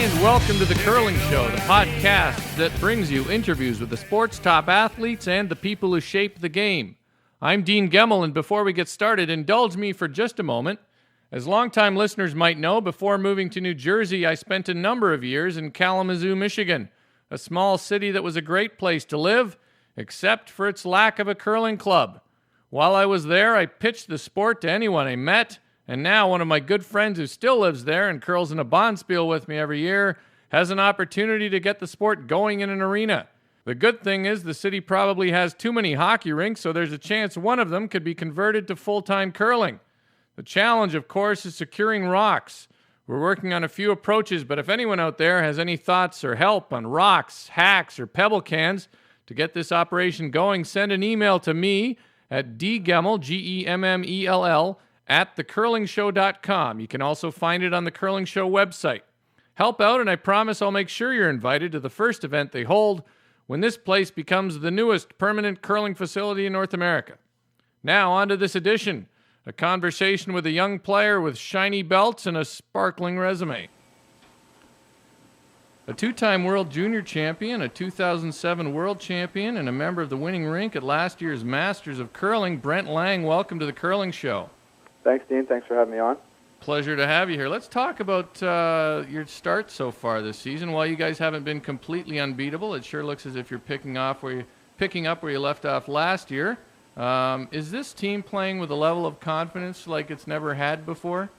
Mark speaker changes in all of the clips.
Speaker 1: And welcome to The Curling Show, the podcast that brings you interviews with the sport's top athletes and the people who shape the game. I'm Dean Gemmel, and before we get started, indulge me for just a moment. As longtime listeners might know, before moving to New Jersey, I spent a number of years in Kalamazoo, Michigan, a small city that was a great place to live, except for its lack of a curling club. While I was there, I pitched the sport to anyone I met, and now one of my good friends who still lives there and curls in a bonspiel with me every year has an opportunity to get the sport going in an arena. The good thing is the city probably has too many hockey rinks, so there's a chance one of them could be converted to full-time curling. The challenge, of course, is securing rocks. We're working on a few approaches, but if anyone out there has any thoughts or help on rocks, hacks, or pebble cans to get this operation going, send an email to me at dgemmel, Gemmell, at thecurlingshow.com. You can also find it on the Curling Show website. Help out, and I promise I'll make sure you're invited to the first event they hold when this place becomes the newest permanent curling facility in North America. Now, on to this edition, a conversation with a young player with shiny belts and a sparkling resume. A two-time World Junior Champion, a 2007 World Champion, and a member of the winning rink at last year's Masters of Curling, Brent Laing, welcome to the Curling Show.
Speaker 2: Thanks, Dean. Thanks for having me on.
Speaker 1: Pleasure to have you here. Let's talk about your start so far this season. While you guys haven't been completely unbeatable, it sure looks as if you're picking up where you left off last year. Is this team playing with a level of confidence like it's never had before?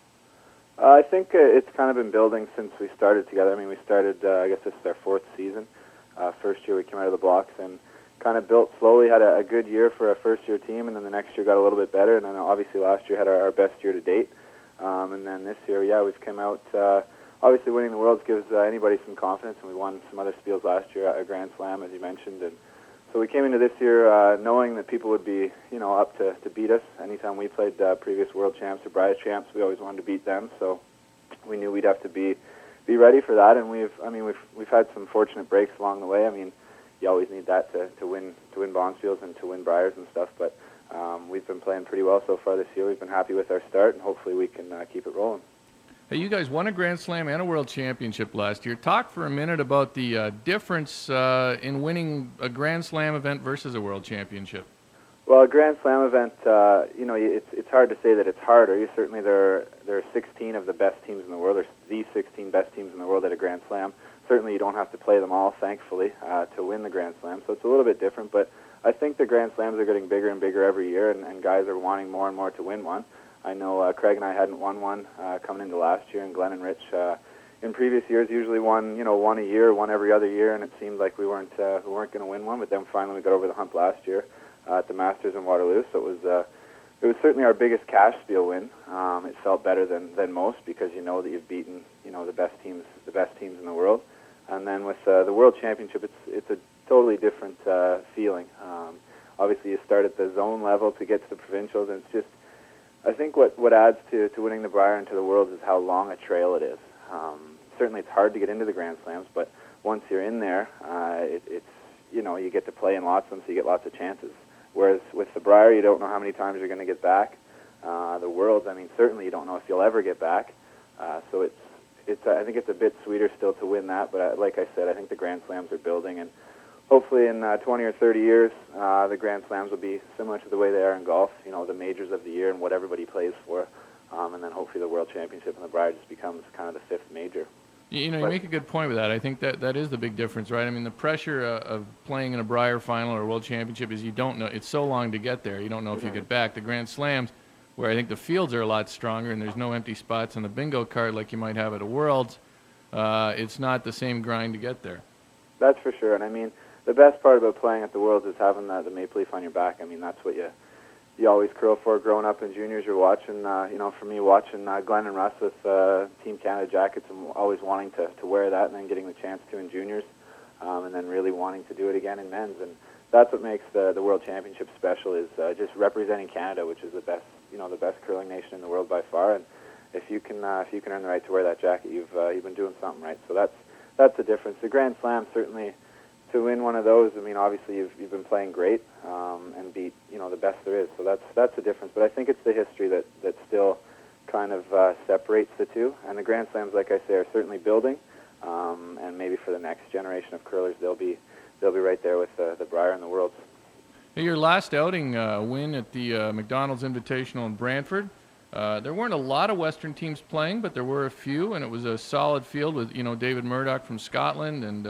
Speaker 2: I think it's kind of been building since we started together. I mean, we started, I guess this is our fourth season. First year we came out of the blocks and kind of built slowly, had a good year for a first-year team, and then the next year got a little bit better, and then obviously last year had our best year to date. And then this year, we've come out, obviously winning the Worlds gives anybody some confidence, and we won some other spiels last year at a Grand Slam, as you mentioned, and so we came into this year knowing that people would be, up to beat us. Anytime we played previous World Champs or Brize Champs, we always wanted to beat them, so we knew we'd have to be ready for that, and we've had some fortunate breaks along the way. I mean, you always need that to win bonspiels and to win Briars and stuff, but we've been playing pretty well so far this year. We've been happy with our start, and hopefully we can keep it rolling.
Speaker 1: Hey, you guys won a Grand Slam and a World Championship last year. Talk for a minute about the difference in winning a Grand Slam event versus a World Championship.
Speaker 2: Well, a Grand Slam event, it's hard to say that it's harder. Certainly there are 16 of the best teams in the world. There's the 16 best teams in the world at a Grand Slam. Certainly you don't have to play them all, thankfully, to win the Grand Slam, so it's a little bit different, but I think the Grand Slams are getting bigger and bigger every year, and guys are wanting more and more to win one. I know Craig and I hadn't won one coming into last year, and Glenn and Rich in previous years usually won a year, one every other year, and it seemed like we weren't going to win one, but then finally we got over the hump last year at the Masters in Waterloo, so it was certainly our biggest cash spiel win. It felt better than most because you know that you've beaten the best teams in the world. And then with the World Championship, it's a totally different feeling. Obviously, you start at the zone level to get to the provincials, and it's just, I think what adds to winning the Brier and to the Worlds is how long a trail it is. Certainly, it's hard to get into the Grand Slams, but once you're in there, it's you get to play in lots of them, so you get lots of chances. Whereas with the Brier, you don't know how many times you're going to get back. The Worlds, certainly you don't know if you'll ever get back. So I think it's a bit sweeter still to win that, but like I said, I think the Grand Slams are building, and hopefully in 20 or 30 years, the Grand Slams will be similar to the way they are in golf, the majors of the year and what everybody plays for, and then hopefully the World Championship and the Brier just becomes kind of the fifth major.
Speaker 1: You make a good point with that. I think that is the big difference, right? I mean, the pressure of playing in a Brier final or a World Championship is you don't know. It's so long to get there. You don't know if you get back. The Grand Slams, where I think the fields are a lot stronger and there's no empty spots on the bingo card like you might have at a Worlds, it's not the same grind to get there. That's
Speaker 2: for sure. And the best part about playing at the Worlds is having the maple leaf on your back. That's what you always curl for. Growing up in juniors, you're watching, for me, watching Glenn and Russ with Team Canada jackets and always wanting to wear that and then getting the chance to in juniors and then really wanting to do it again in men's. And that's what makes the World Championship special is just representing Canada, which is the best curling nation in the world by far. And if you can earn the right to wear that jacket, you've been doing something right. So that's the difference. The Grand Slam, certainly, to win one of those, obviously you've been playing great and beat the best there is. So that's the difference. But I think it's the history that still kind of separates the two. And the Grand Slams, like I say, are certainly building. and maybe for the next generation of curlers, they'll be right there with the Brier and the Worlds.
Speaker 1: Hey, your last outing win at the McDonald's Invitational in Brantford. There weren't a lot of Western teams playing, but there were a few, and it was a solid field with David Murdoch from Scotland and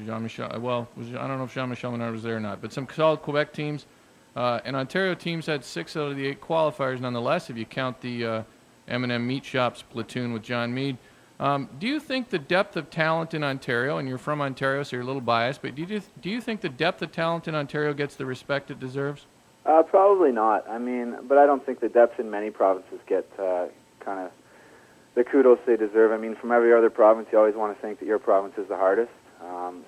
Speaker 1: Jean-Michel. Well, I don't know if Jean-Michel Menard was there or not, but some solid Quebec teams. And Ontario teams had 6 out of the 8 qualifiers, nonetheless, if you count the M&M Meat Shops platoon with John Meade. Do you think the depth of talent in Ontario, and you're from Ontario, so you're a little biased, but do you think the depth of talent in Ontario gets the respect it deserves?
Speaker 2: Probably not. But I don't think the depth in many provinces get kind of the kudos they deserve. From every other province, you always want to think that your province is the hardest.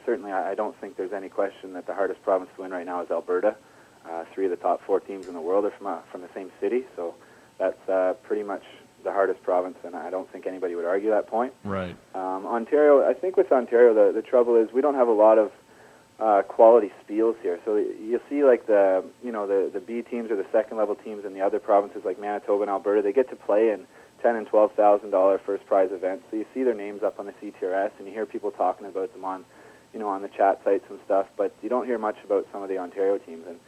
Speaker 2: Certainly, I don't think there's any question that the hardest province to win right now is Alberta. 3 of the top 4 teams in the world are from the same city, so that's pretty much the hardest province, and I don't think anybody would argue that point.
Speaker 1: Right.
Speaker 2: Ontario, I think with Ontario, the trouble is we don't have a lot of quality spiels here. So you'll see like the B teams or the second level teams in the other provinces like Manitoba and Alberta, they get to play in $10,000 and $12,000 first prize events. So you see their names up on the CTRS and you hear people talking about them on the chat sites and stuff, but you don't hear much about some of the Ontario teams. And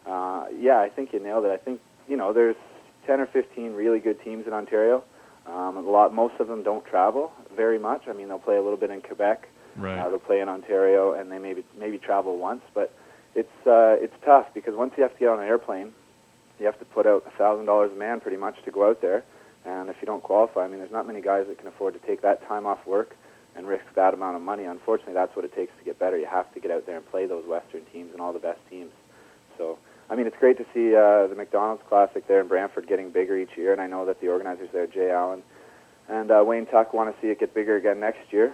Speaker 2: I think you nailed it. I think there's 10 or 15 really good teams in Ontario. Most of them don't travel very much. They'll play a little bit in Quebec.
Speaker 1: Right.
Speaker 2: They'll play in Ontario, and they maybe travel once. But it's tough because once you have to get on an airplane, you have to put out $1,000 a man pretty much to go out there. And if you don't qualify, there's not many guys that can afford to take that time off work and risk that amount of money. Unfortunately, that's what it takes to get better. You have to get out there and play those Western teams and all the best teams. So, it's great to see the McDonald's Classic there in Brantford getting bigger each year, and I know that the organizers there, Jay Allen and Wayne Tuck, want to see it get bigger again next year.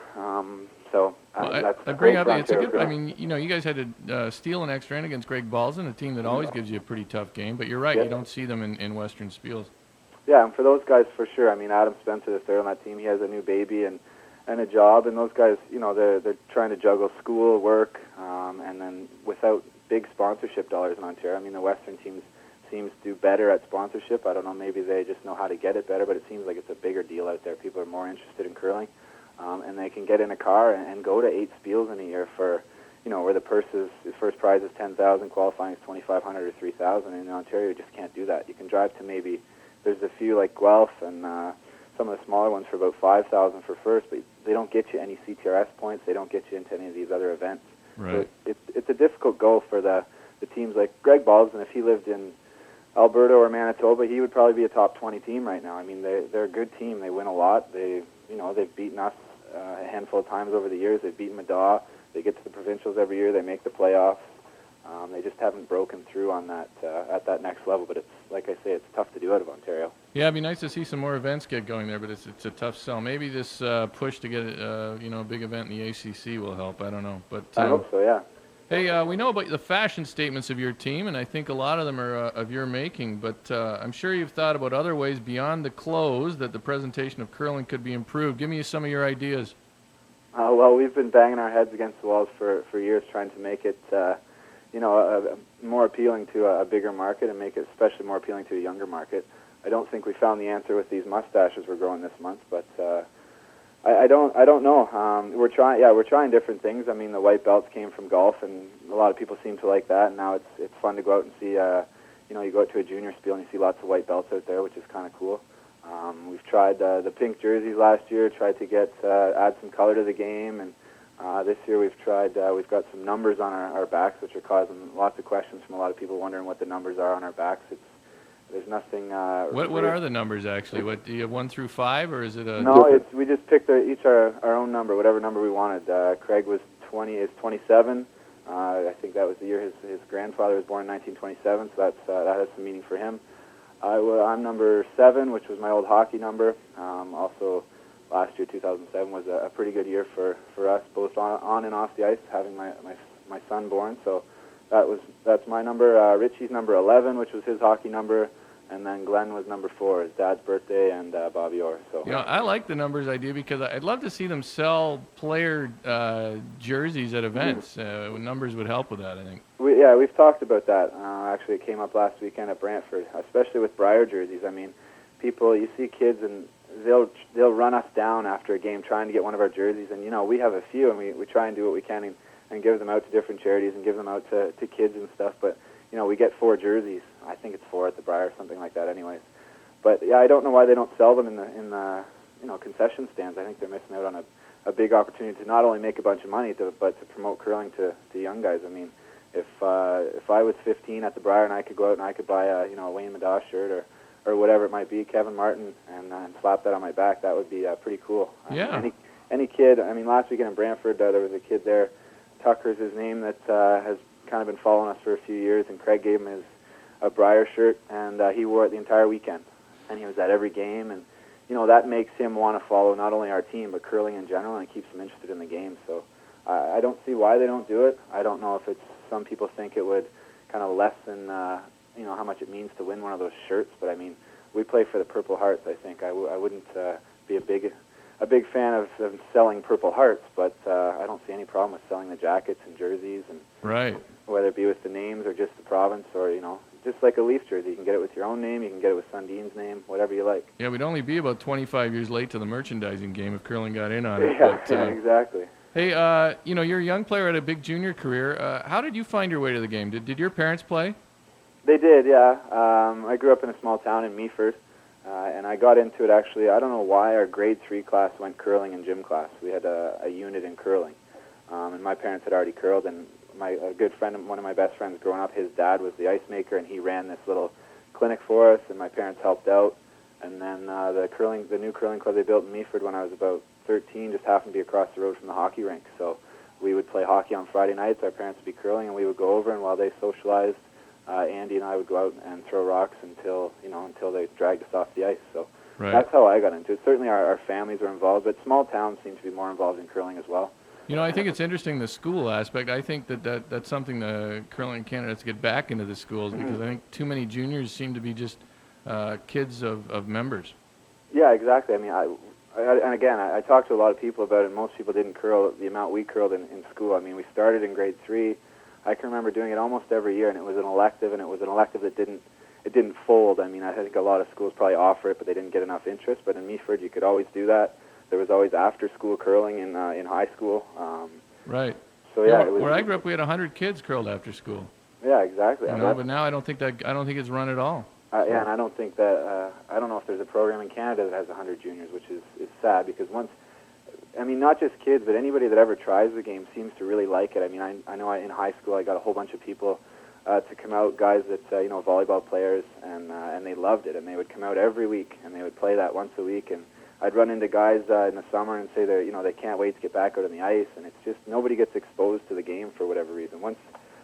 Speaker 2: That's
Speaker 1: agree. It's a good. You guys had to steal an extra in against Greg Balzan, a team that always gives you a pretty tough game. But you're right, you don't see them in Western Spiels.
Speaker 2: Yeah, and for those guys, for sure. Adam Spencer, the third on that team, he has a new baby and a job, and those guys, they're trying to juggle school, work, and then without big sponsorship dollars in Ontario. The Western teams seems to do better at sponsorship. I don't know, maybe they just know how to get it better, but it seems like it's a bigger deal out there. People are more interested in curling. And they can get in a car and go to 8 spiels in a year for, where the first prize is $10,000, qualifying is $2,500 or $3,000. And in Ontario, you just can't do that. You can drive to there's a few like Guelph and some of the smaller ones for about $5,000 for first, but they don't get you any CTRS points. They don't get you into any of these other events.
Speaker 1: Right.
Speaker 2: So it's a difficult go for the teams like Greg Balzan. If he lived in Alberta or Manitoba, he would probably be a top 20 team right now. They're a good team. They win a lot. They've beaten us a handful of times over the years. They've beaten Madaw. They get to the provincials every year. They make the playoffs. They just haven't broken through on that at that next level. But it's like I say, it's tough to do out of Ontario.
Speaker 1: Yeah, it'd be nice to see some more events get going there, but it's a tough sell. Maybe this push to get a big event in the ACC will help. I don't know, but
Speaker 2: I hope so. Yeah.
Speaker 1: Hey, we know about the fashion statements of your team, and I think a lot of them are of your making, but I'm sure you've thought about other ways beyond the clothes that the presentation of curling could be improved. Give me some of your ideas.
Speaker 2: Well, we've been banging our heads against the walls for years trying to make it, more appealing to a bigger market and make it especially more appealing to a younger market. I don't think we found the answer with these mustaches we're growing this month, but I don't know. We're trying different things. The white belts came from golf, and a lot of people seem to like that. And now it's fun to go out and see. You go out to a junior spiel and you see lots of white belts out there, which is kind of cool. We've tried the pink jerseys last year. Tried to add some color to the game, and this year we've got some numbers on our backs, which are causing lots of questions from a lot of people wondering what the numbers are on our backs. There's nothing.
Speaker 1: What are the numbers actually? What do you have 1 through 5, or is it a?
Speaker 2: No, we just picked each our own number, whatever number we wanted. Craig was 27. I think that was the year his grandfather was born in 1927, so that has some meaning for him. I'm number 7, which was my old hockey number. Also, last year 2007 was a pretty good year for us, both on and off the ice, having my son born. So that's my number. Richie's number 11, which was his hockey number. And then Glenn was number 4, his dad's birthday, and Bobby Orr. So
Speaker 1: I like the numbers idea because I'd love to see them sell player jerseys at events. Numbers would help with that, I think.
Speaker 2: We've talked about that. Actually, it came up last weekend at Brantford, especially with Brier jerseys. You see kids, and they'll run us down after a game trying to get one of our jerseys, and we have a few, and we try and do what we can and give them out to different charities and give them out to kids and stuff. But we get 4 jerseys. I think it's 4 at the Briar, something like that, anyways. But yeah, I don't know why they don't sell them in the concession stands. I think they're missing out on a big opportunity to not only make a bunch of money, but to promote curling to young guys. I mean, if I was 15 at the Briar and I could go out and I could buy a Wayne Madaw shirt or whatever it might be, Kevin Martin, and slap that on my back, that would be pretty cool.
Speaker 1: Yeah.
Speaker 2: Any kid. I mean, last weekend in Brantford, there was a kid there. Tucker's his name, that has kind of been following us for a few years, and Craig gave him a Briar shirt, and he wore it the entire weekend, and he was at every game, and that makes him want to follow not only our team but curling in general, and it keeps him interested in the game. So I don't see why they don't do it. I don't know if it's, some people think it would kind of lessen how much it means to win one of those shirts, but I mean, we play for the Purple Hearts. I think I wouldn't be a big fan of selling Purple Hearts, but I don't see any problem with selling the jackets and jerseys, and
Speaker 1: right,
Speaker 2: whether it be with the names or just the province, or just like a Leafs jersey. You can get it with your own name, you can get it with Sundin's name, whatever you like.
Speaker 1: Yeah, we'd only be about 25 years late to the merchandising game if curling got in on it.
Speaker 2: Yeah,
Speaker 1: but,
Speaker 2: exactly.
Speaker 1: Hey, you're a young player at a big junior career. How did you find your way to the game? Did your parents play?
Speaker 2: They did, yeah. I grew up in a small town in Meaford, and I got into it actually. I don't know why our grade 3 class went curling in gym class. We had a unit in curling, and my parents had already curled, and a good friend, one of my best friends growing up, his dad was the ice maker, and he ran this little clinic for us, and my parents helped out. And then the new curling club they built in Meaford when I was about 13 just happened to be across the road from the hockey rink. So we would play hockey on Friday nights. Our parents would be curling, and we would go over, and while they socialized, Andy and I would go out and throw rocks until they dragged us off the ice. So
Speaker 1: right.
Speaker 2: That's how I got into it. Certainly our families were involved, but small towns seem to be more involved in curling as well.
Speaker 1: I think it's interesting, the school aspect. I think that's something the curling candidates get back into the schools, because I think too many juniors seem to be just kids of members.
Speaker 2: Yeah, exactly. I mean, I talked to a lot of people about it. Most people didn't curl the amount we curled in school. I mean, we started in grade 3. I can remember doing it almost every year, and it was an elective, that didn't fold. I mean, I think a lot of schools probably offer it, but they didn't get enough interest. But in Meaford, you could always do that. There was always after-school curling in high school.
Speaker 1: Right.
Speaker 2: So yeah,
Speaker 1: where I grew up, we had 100 kids curled after school.
Speaker 2: Yeah, exactly.
Speaker 1: But now I don't think it's run at all.
Speaker 2: Yeah, and I don't think that I don't know if there's a program in Canada that has 100 juniors, which is sad, because not just kids, but anybody that ever tries the game seems to really like it. I mean, I know in high school I got a whole bunch of people to come out, guys that volleyball players, and they loved it, and they would come out every week, and they would play that once a week. And I'd run into guys in the summer and say they can't wait to get back out on the ice, and it's just nobody gets exposed to the game for whatever reason.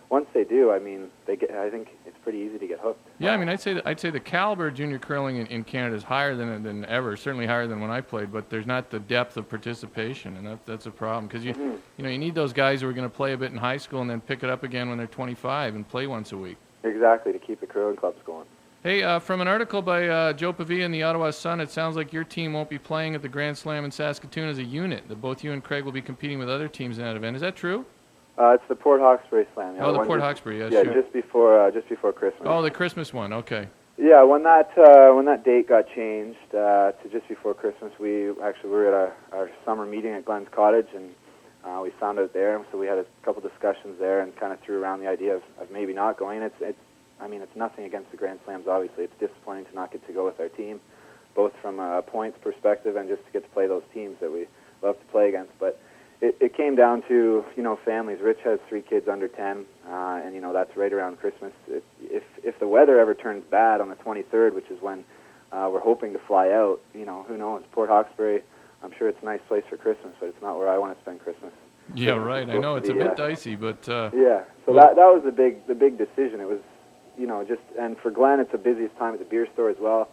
Speaker 2: Once they do, I mean, I think it's pretty easy to get hooked.
Speaker 1: Yeah, I mean, I'd say the caliber of junior curling in Canada is higher than ever. Certainly higher than when I played, but there's not the depth of participation, and that's a problem, because you need those guys who are going to play a bit in high school and then pick it up again when they're 25 and play once a week.
Speaker 2: Exactly, to keep the curling clubs going.
Speaker 1: Hey, from an article by Joe Pavia in the Ottawa Sun, it sounds like your team won't be playing at the Grand Slam in Saskatoon as a unit. That both you and Craig will be competing with other teams in that event. Is that true?
Speaker 2: It's the Port Hawkesbury Slam. Yeah,
Speaker 1: the Port Hawkesbury.
Speaker 2: Yeah,
Speaker 1: sure.
Speaker 2: just before Christmas.
Speaker 1: Oh, the Christmas one. Okay.
Speaker 2: Yeah, when that date got changed to just before Christmas, we were at our summer meeting at Glenn's Cottage, and we found out there. So we had a couple discussions there, and kind of threw around the idea of maybe not going. It's nothing against the Grand Slams. Obviously, it's disappointing to not get to go with our team, both from a points perspective and just to get to play those teams that we love to play against. But it came down to families. Rich has 3 kids under 10, and that's right around Christmas. If the weather ever turns bad on the 23rd, which is when we're hoping to fly out, who knows? Port Hawkesbury, I'm sure it's a nice place for Christmas, but it's not where I want to spend Christmas.
Speaker 1: Yeah, right. I know it's a bit dicey, but
Speaker 2: yeah. So that was the big decision. It was and for Glenn, it's the busiest time at the beer store as well.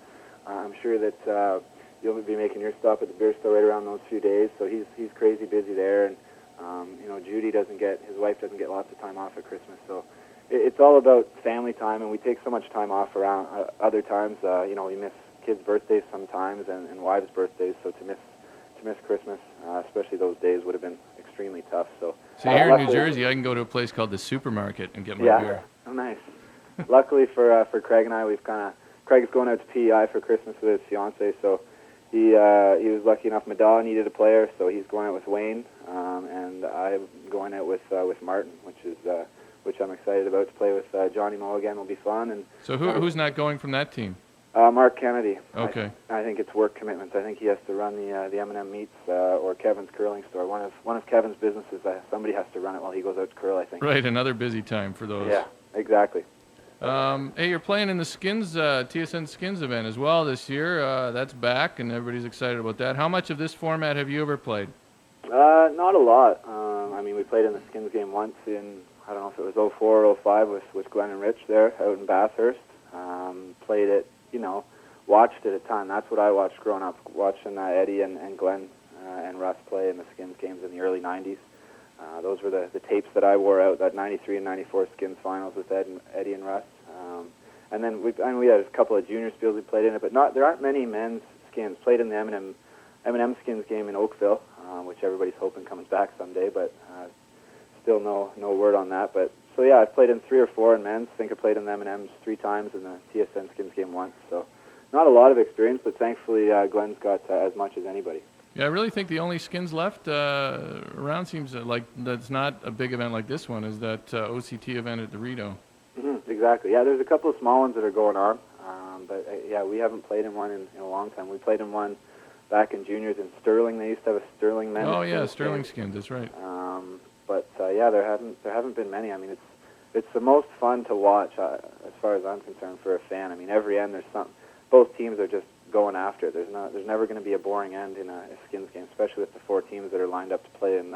Speaker 2: I'm sure that you'll be making your stop at the beer store right around those few days, so he's crazy busy there, and his wife doesn't get lots of time off at Christmas, so it's all about family time, and we take so much time off around other times. We miss kids' birthdays sometimes and wives' birthdays, so to miss Christmas, especially those days, would have been extremely tough. So
Speaker 1: here in New Jersey, I can go to a place called the Supermarket and get my beer.
Speaker 2: Oh, nice. Luckily for Craig and I, Craig's going out to PEI for Christmas with his fiance, so he was lucky enough. Madaw needed a player, so he's going out with Wayne, and I'm going out with Martin, which I'm excited about to play with. Johnny Moe again will be fun. And
Speaker 1: so who's not going from that team?
Speaker 2: Mark Kennedy.
Speaker 1: Okay.
Speaker 2: I think it's work commitments. I think he has to run the M&M meets or Kevin's curling store. One of Kevin's businesses. Somebody has to run it while he goes out to curl, I think.
Speaker 1: Right, another busy time for those.
Speaker 2: Yeah, exactly.
Speaker 1: Hey, you're playing in the Skins TSN Skins event as well this year. That's back, and everybody's excited about that. How much of this format have you ever played?
Speaker 2: Not a lot. I mean, we played in the Skins game once in, I don't know if it was 04 or 05 with Glenn and Rich there out in Bathurst. Played it, watched it a ton. That's what I watched growing up, watching Eddie and Glenn and Russ play in the Skins games in the early 90s. Those were the tapes that I wore out, that 93 and 94 Skins finals with Eddie and Russ. And then we had a couple of junior spiels we played in it, but there aren't many men's Skins. Played in the M&M Skins game in Oakville, which everybody's hoping comes back someday, but still no word on that. But so yeah, I've played in 3 or 4 in men's. I think I played in the M&Ms 3 times and the TSN Skins game once. So not a lot of experience, but thankfully Glenn's got as much as anybody.
Speaker 1: Yeah, I really think the only Skins left around seems like that's not a big event like this one, is that OCT event at the Rideau.
Speaker 2: Mm-hmm, exactly. Yeah, there's a couple of small ones that are going on, but yeah, we haven't played in one in a long time. We played in one back in juniors in Sterling. They used to have a Sterling men's.
Speaker 1: Oh yeah, Sterling Skins. That's right.
Speaker 2: But yeah, there haven't been many. I mean, it's the most fun to watch as far as I'm concerned for a fan. I mean, every end there's something. Both teams are just going after it. There's never going to be a boring end in a Skins game, especially with the 4 teams that are lined up to play in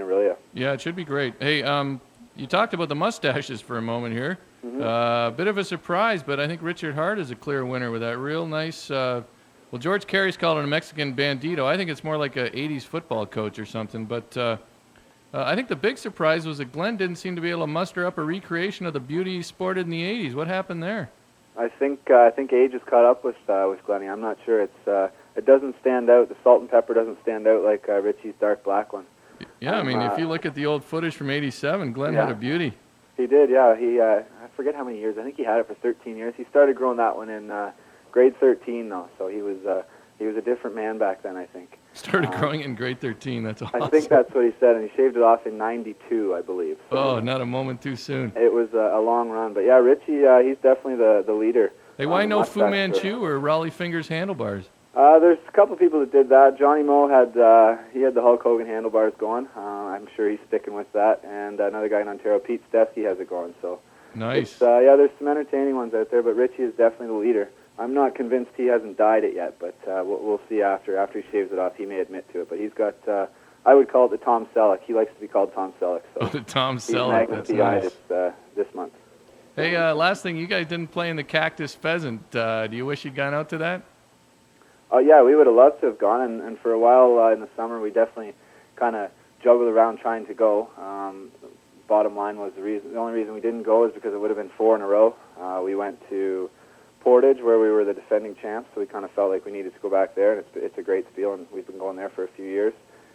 Speaker 2: Aurelia.
Speaker 1: Yeah, it should be great. Hey, you talked about the mustaches for a moment here. Mm-hmm. Bit of a surprise, but I think Richard Hart is a clear winner with that real nice. Well, George Carey's called it a Mexican bandito. I think it's more like a '80s football coach or something. But I think the big surprise was that Glenn didn't seem to be able to muster up a recreation of the beauty he sported in the '80s. What happened there?
Speaker 2: I think age has caught up with Glennie. I'm not sure. It doesn't stand out. The salt and pepper doesn't stand out like Richie's dark black one.
Speaker 1: Yeah, I mean, if you look at the old footage from '87, Glenn had a beauty.
Speaker 2: He did, yeah. I forget how many years. I think he had it for 13 years. He started growing that one in grade 13, though. So he was a different man back then, I think.
Speaker 1: Started growing in grade 13. That's awesome.
Speaker 2: I think that's what he said, and he shaved it off in '92, I believe. So
Speaker 1: oh, not a moment too soon.
Speaker 2: It was a long run, but yeah, Richie, he's definitely the leader.
Speaker 1: Hey, why no Fu Manchu or Raleigh Fingers handlebars?
Speaker 2: There's a couple of people that did that. Johnny Moe had the Hulk Hogan handlebars going. I'm sure he's sticking with that. And another guy in Ontario, Pete Stefsky, has it going. So
Speaker 1: nice.
Speaker 2: Yeah, there's some entertaining ones out there, but Richie is definitely the leader. I'm not convinced he hasn't dyed it yet, but we'll see after he shaves it off. He may admit to it, but he's got. I would call it the Tom Selleck. He likes to be called Tom Selleck. So
Speaker 1: the Tom Selleck. That's nice.
Speaker 2: It's this month.
Speaker 1: Hey, last thing, you guys didn't play in the Cactus Pheasant. Do you wish you'd gone out to that?
Speaker 2: Oh yeah, we would have loved to have gone, and for a while in the summer, we definitely kind of juggled around trying to go. Bottom line was the only reason we didn't go is because it would have been 4 in a row. We went to Portage, where we were the defending champs, so we kind of felt like we needed to go back there, and it's a great spiel, and we've been going there for a few years.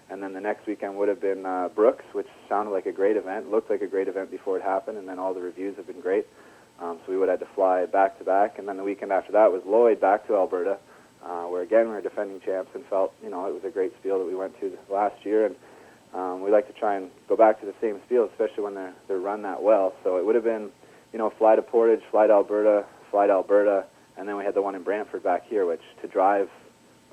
Speaker 2: And then the next weekend would have been Brooks, which sounded like a great event, looked like a great event before it happened, and then all the reviews have been great. So we would have had to fly back to back, and then the weekend after that was Lloyd back to Alberta, where again we were defending champs, and felt it was a great spiel that we went to last year, and we'd like to try and go back to the same spiel, especially when they're run that well. So it would have been fly to Portage, fly to Alberta, and then we had the one in Brantford back here, which to drive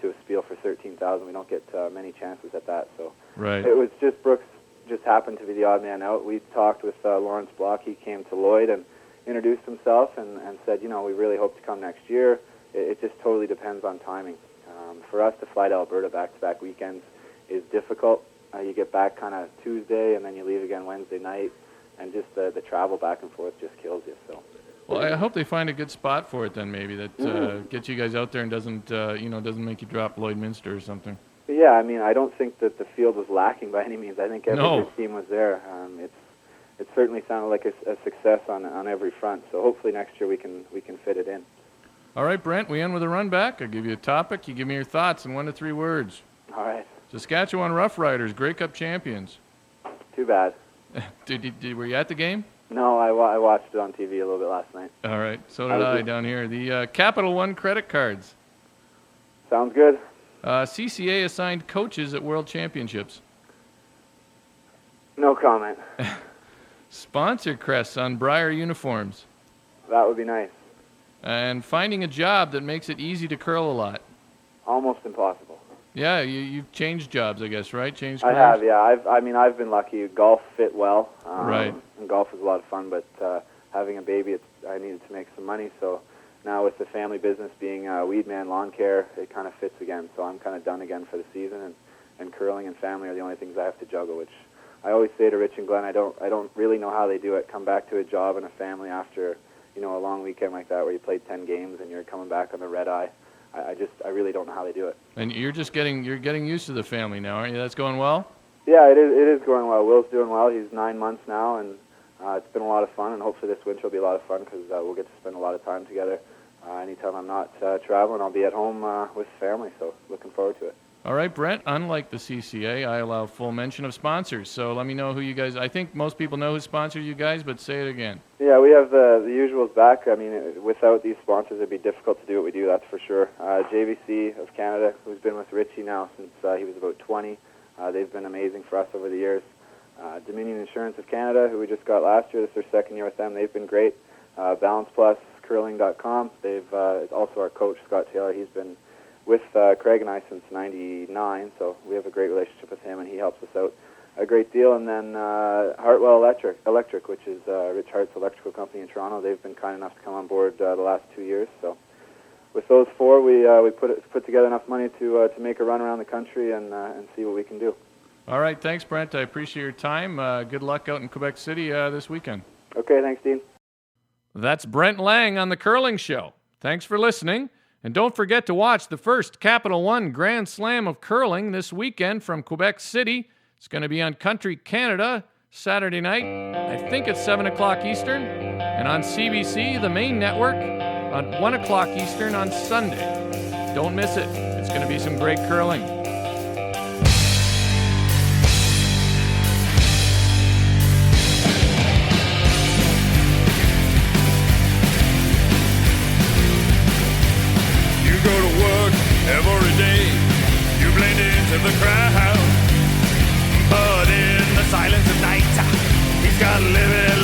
Speaker 2: to a spiel for 13,000, we don't get many chances at that. So
Speaker 1: right.
Speaker 2: It was just Brooks just happened to be the odd man out. We talked with Lawrence Block. He came to Lloyd and introduced himself and said, we really hope to come next year. It just totally depends on timing. For us to fly to Alberta back-to-back weekends is difficult. You get back kind of Tuesday, and then you leave again Wednesday night, and just the travel back and forth just kills you. So.
Speaker 1: Well, I hope they find a good spot for it then, maybe that gets you guys out there and doesn't make you drop Lloydminster or something.
Speaker 2: Yeah, I mean, I don't think that the field was lacking by any means. I think every good team was there. It certainly sounded like a success on every front. So hopefully next year we can fit it in.
Speaker 1: All right, Brent, we end with a run back. I'll give you a topic. You give me your thoughts in 1 to 3 words.
Speaker 2: All right.
Speaker 1: Saskatchewan Roughriders, Grey Cup champions.
Speaker 2: Too bad.
Speaker 1: Were you at the game?
Speaker 2: No, I watched it on TV a little bit last night.
Speaker 1: All right, so did I down here. The Capital One credit cards.
Speaker 2: Sounds good.
Speaker 1: CCA assigned coaches at World Championships.
Speaker 2: No comment.
Speaker 1: Sponsor crests on Briar uniforms.
Speaker 2: That would be nice.
Speaker 1: And finding a job that makes it easy to curl a lot.
Speaker 2: Almost impossible.
Speaker 1: Yeah, you've changed jobs, I guess, right? Changed
Speaker 2: careers? I have, yeah. I've been lucky. Golf fit well.
Speaker 1: Right.
Speaker 2: And golf was a lot of fun, but having a baby, I needed to make some money. So now with the family business being weed man, lawn care, it kind of fits again. So I'm kind of done again for the season, and curling and family are the only things I have to juggle, which I always say to Rich and Glenn, I don't really know how they do it. Come back to a job and a family after, a long weekend like that where you played 10 games and you're coming back on the red eye. I really don't know how they do it.
Speaker 1: And you're getting used to the family now, aren't you? That's going well?
Speaker 2: Yeah, it is going well. Will's doing well. He's 9 months now, and it's been a lot of fun, and hopefully this winter will be a lot of fun because we'll get to spend a lot of time together. Anytime I'm not traveling, I'll be at home with family, so looking forward to it.
Speaker 1: All right, Brent, unlike the CCA, I allow full mention of sponsors, so let me know who you guys... I think most people know who sponsored you guys, but say it again.
Speaker 2: Yeah, we have the usuals back. I mean, without these sponsors, it'd be difficult to do what we do, that's for sure. JVC of Canada, who's been with Richie now since he was about 20. They've been amazing for us over the years. Dominion Insurance of Canada, who we just got last year. This is their second year with them. They've been great. Balance Plus, curling.com. They've also our coach, Scott Taylor. He's been with Craig and I since '99, so we have a great relationship with him, and he helps us out a great deal. And then Hartwell Electric, which is Rich Hart's electrical company in Toronto. They've been kind enough to come on board the last 2 years. So with those four, we put together enough money to make a run around the country and see what we can do.
Speaker 1: All right, thanks, Brent. I appreciate your time. Good luck out in Quebec City this weekend.
Speaker 2: Okay, thanks, Dean.
Speaker 1: That's Brent Laing on The Curling Show. Thanks for listening. And don't forget to watch the first Capital One Grand Slam of Curling this weekend from Quebec City. It's going to be on Country Canada Saturday night. I think it's 7 o'clock Eastern. And on CBC, the main network, at 1 o'clock Eastern on Sunday. Don't miss it. It's going to be some great curling.
Speaker 3: Every day you blend into the crowd, but in the silence of night, he's got to live it